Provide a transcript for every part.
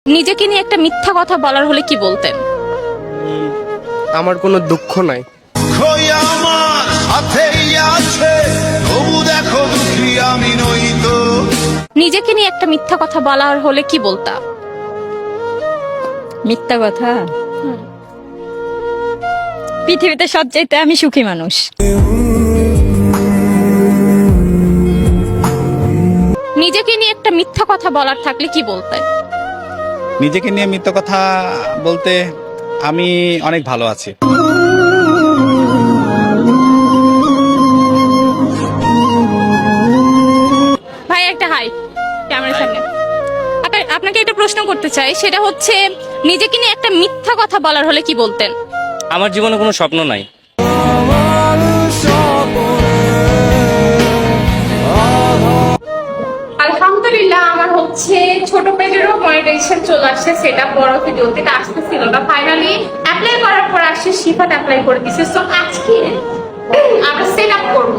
নিজেকে নিয়ে একটা মিথ্যা কথা বলার হলে কি বলতেন? আমার কোনো দুঃখ নাই। আমার সাথেই আছে, তবু দেখো দুঃখী আমি নই তো। নিজেকে নিয়ে একটা মিথ্যা কথা বলার হলে কি বলতা? মিথ্যা কথা? পৃথিবীতে সবচাইতে আমি সুখী মানুষ। নিজেকে নিয়ে একটা মিথ্যা কথা বলার থাকলে কি বলতেন? নিজেকে নিয়ে মিথ্যা কথা বলতে আমি অনেক ভালো আছি। ভাই একটা হাই ক্যামেরার সামনে। আপনাকে একটা প্রশ্ন করতে চাই, সেটা হচ্ছে নিজেকে নিয়ে একটা মিথ্যা কথা বলার হলে কি বলতেন? আমার জীবনে কোনো স্বপ্ন নাই। আলহামদুলিল্লাহ, আমার হচ্ছে ছোট পেজেরও মনিটাইজেশন চলে আসছে, সেটা বড় ভিডিওতে আসতেছিল না। ফাইনালি অ্যাপ্লাই করার পর আসছে, শিফাত অ্যাপ্লাই করে দিছে। সো আজকে আমরা সেট আপ করব।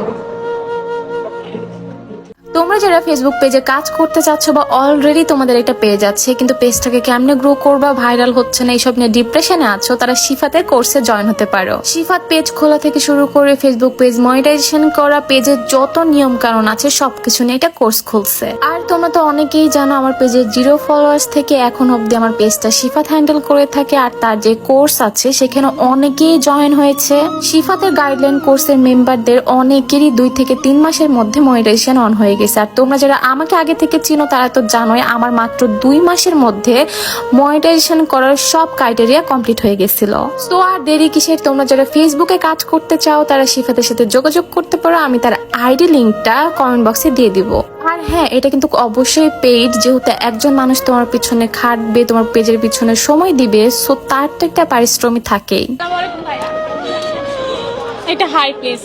তোমরা যারা ফেসবুক পেজে কাজ করতে চাচ্ছ বা অলরেডি তোমাদের একটা পেজ আছে কিন্তু পেজটাকে কেমনে গ্রো করবা, ভাইরাল হচ্ছে না, এইসব নিয়ে ডিপ্রেশনে আছো, তারা শিফাতের কোর্সে জয়েন হতে পারো। শিফাত পেজ খোলা থেকে শুরু করে ফেসবুক পেজ মনিটাইজেশন করা, পেজের যত নিয়ম কানুন আছে সবকিছু নিয়ে এটা কোর্স খুলছে। আর তোমরা তো অনেকেই জানো আমার পেজের 0 ফলোয়ার্স থেকে এখন অব্দি আমার পেজটা শিফাত হ্যান্ডেল করে থাকে। আর তার যে কোর্স আছে সেখানে অনেকেই জয়েন হয়েছে। শিফাতের গাইডলাইন কোর্সের মেম্বারদের অনেকেরই 2 থেকে 3 মাসের মধ্যে মনিটাইজেশন অন হয়ে গেছে। আর তোমরা যারা আমাকে আগে থেকে চিনো তারা তো জানোই আমার মাত্র 2 মাসের মধ্যে মনিটাইজেশন করার সব ক্রাইটেরিয়া কমপ্লিট হয়ে গেছিল। তো আর দেরি কিসের? তোমরা যারা ফেসবুকে কাজ করতে চাও তারা শিফাতের সাথে যোগাযোগ করতে পারো, আমি তার আইডি লিংকটা কমেন্ট বক্সে দিয়ে দিব। আর হ্যাঁ, এটা কিন্তু অবশ্যই পেইড, যেহেতু একজন মানুষ তোমার পিছনে খাটবে, তোমার পেজের পিছনে সময় দিবে, সো তার তো একটা পারিশ্রমিক থাকেই। এটা হাই প্লিজ।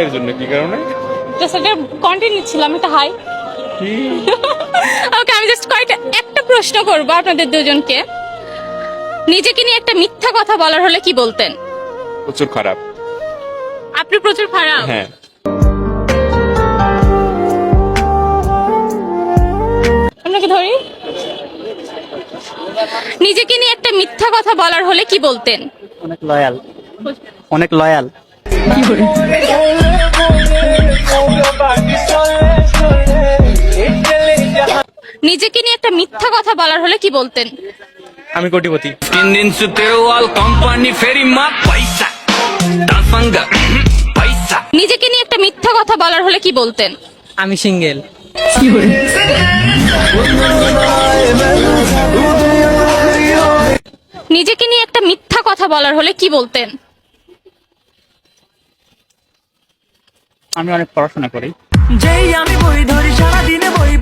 এর জন্য কি কারণে? জাস্ট এটা কন্টিনিউ ছিলাম, এটা হাই। ওকে, আমি জাস্ট একটা প্রশ্ন করব আপনাদের দুজনকে। নিজেকে নিয়ে একটা মিথ্যা কথা বলার হলে কি বলতেন? প্রচুর খারাপ। আপনি প্রচুর খারাপ? হ্যাঁ। আপনাকে ধরি। নিজেকে নিয়ে একটা মিথ্যা কথা বলার হলে কি বলতেন? অনেক লয়াল, অনেক লয়াল। নিজেকে নিয়ে একটা মিথ্যা কথা বলার হলে কি বলতেন? আমি কোটিপতি। নিজেকে নিয়ে একটা মিথ্যা কথা বলার হলে কি বলতেন? আমি সিঙ্গেল। নিজেকে নিয়ে একটা মিথ্যা কথা বলার হলে কি বলতেন? আমি অনেক পড়াশোনা করি। যেই আমি বই ধরি সারাদিনে বই